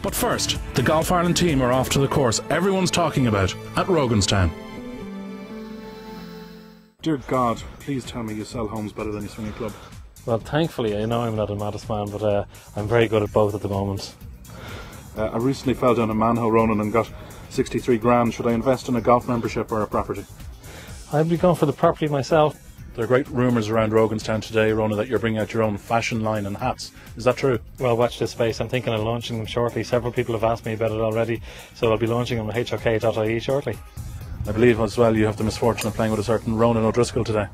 But first, the Golf Ireland team are off to the course everyone's talking about at Roganstown. Dear God, please tell me you sell homes better than you swing a club. Well, thankfully, I know I'm not a modest man, but I'm very good at both at the moment. I recently fell down a manhole, Ronan, and got 63 grand. Should I invest in a golf membership or a property? I'd be going for the property myself. There are great rumours around Roganstown today, Ronan, that you're bringing out your own fashion line and hats. Is that true? Well, watch this space. I'm thinking of launching them shortly. Several people have asked me about it already, so I'll be launching them at hok.ie shortly. I believe as well you have the misfortune of playing with a certain Ronan O'Driscoll today.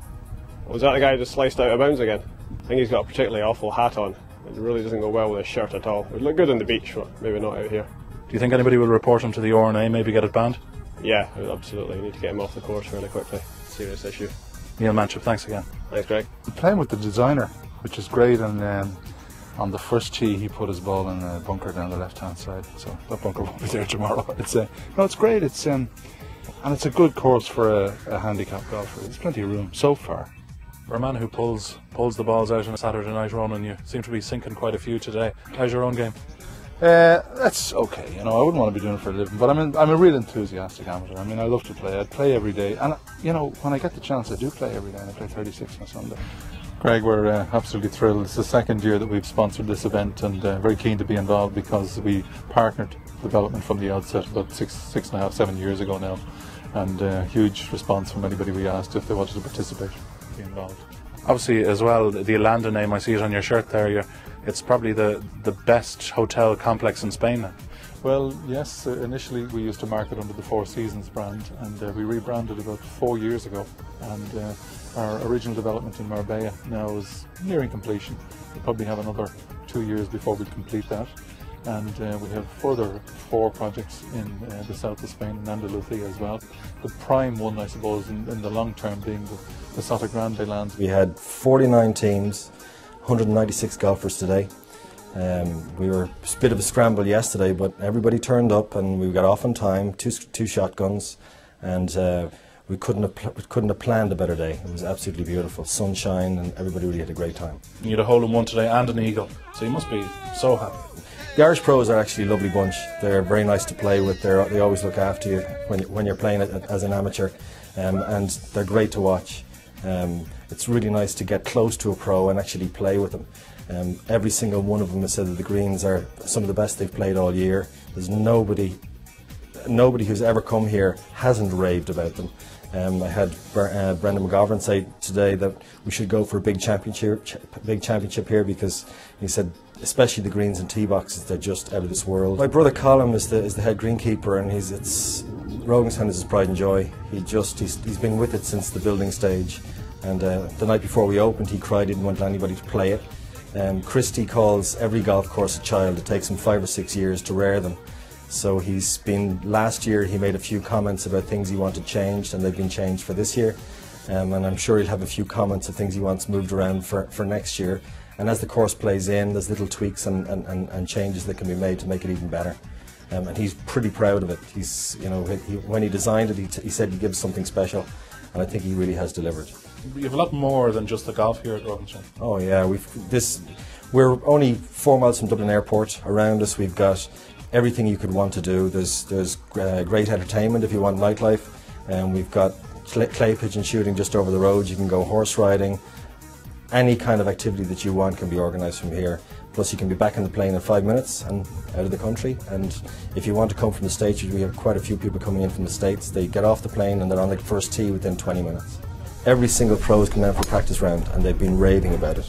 Was that the guy who just sliced out of bounds again? I think he's got a particularly awful hat on. It really doesn't go well with his shirt at all. It would look good on the beach, but maybe not out here. Do you think anybody will report him to the R&A, maybe get it banned? Yeah, absolutely. You need to get him off the course really quickly. Serious issue. Neil Manship, thanks again. Thanks, Greg. I'm playing with the designer, which is great, and on the first tee he put his ball in a bunker down the left hand side, so that bunker won't be there tomorrow. No, it's great. And it's a good course for a handicap golfer. There's plenty of room so far. For a man who pulls the balls out on a Saturday night, Ronan, you seem to be sinking quite a few today. How's your own game? That's okay. I wouldn't want to be doing it for a living, but I'm a real enthusiastic amateur. I mean, I love to play. I'd play every day, and when I get the chance, I do play every day. And I play 36 on a Sunday. Greg, we're absolutely thrilled. It's the second year that we've sponsored this event, and very keen to be involved because we partnered development from the outset about 6.5, 7 years ago now, and huge response from anybody we asked if they wanted to participate, be involved. Obviously, as well, the Alanda name, I see it on your shirt there. It's probably the best hotel complex in Spain now. Well, yes, initially we used to market under the Four Seasons brand, and we rebranded about 4 years ago, and our original development in Marbella now is nearing completion. We'll probably have another 2 years before we complete that, and we have further 4 projects in the south of Spain and Andalusia as well. The prime one, I suppose, in the long term being the Sota Grande lands. We had 49 teams, 196 golfers today. We were a bit of a scramble yesterday, but everybody turned up and we got off on time, two shotguns, and we couldn't have planned a better day. It was absolutely beautiful, sunshine, and everybody really had a great time. You had a hole in one today and an eagle, so you must be so happy. The Irish pros are actually a lovely bunch. They're very nice to play with. They always look after you when you're playing as an amateur, and they're great to watch. It's really nice to get close to a pro and actually play with them. Every single one of them has said that the greens are some of the best they've played all year. There's nobody who's ever come here hasn't raved about them. I had Brendan McGovern say today that we should go for a big championship here, because he said especially the greens and tee boxes, they're just out of this world. My brother Colin is the head greenkeeper, and Roganstown is his pride and joy. He's been with it since the building stage, and the night before we opened he cried he didn't want anybody to play it. Christy calls every golf course a child. It takes him 5 or 6 years to rear them. So last year he made a few comments about things he wanted changed, and they've been changed for this year. And I'm sure he'll have a few comments of things he wants moved around for next year. And as the course plays in, there's little tweaks and changes that can be made to make it even better. And he's pretty proud of it. When he designed it, he said he'd give us something special, and I think he really has delivered. You have a lot more than just the golf here at Roganstown. Oh yeah, we're only 4 miles from Dublin Airport. Around us we've got everything you could want to do. There's great entertainment if you want nightlife, and we've got clay pigeon shooting just over the road. You can go horse riding. Any kind of activity that you want can be organised from here. Plus you can be back in the plane in 5 minutes and out of the country. And if you want to come from the States, we have quite a few people coming in from the States. They get off the plane and they're on the first tee within 20 minutes. Every single pro has come down for a practice round, and they've been raving about it.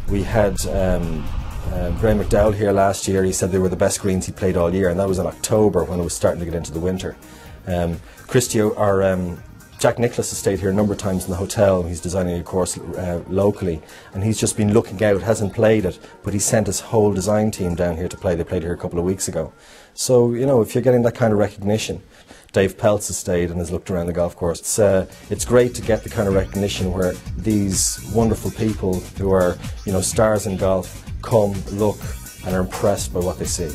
We had Graham McDowell here last year. He said they were the best greens he played all year, and that was in October when it was starting to get into the winter. Christy, Jack Nicklaus has stayed here a number of times in the hotel. He's designing a course locally, and he's just been looking out, hasn't played it, but he sent his whole design team down here to play. They played here a couple of weeks ago. So, if you're getting that kind of recognition. Dave Peltz has stayed and has looked around the golf course. It's great to get the kind of recognition where these wonderful people who are, stars in golf come, look, and are impressed by what they see.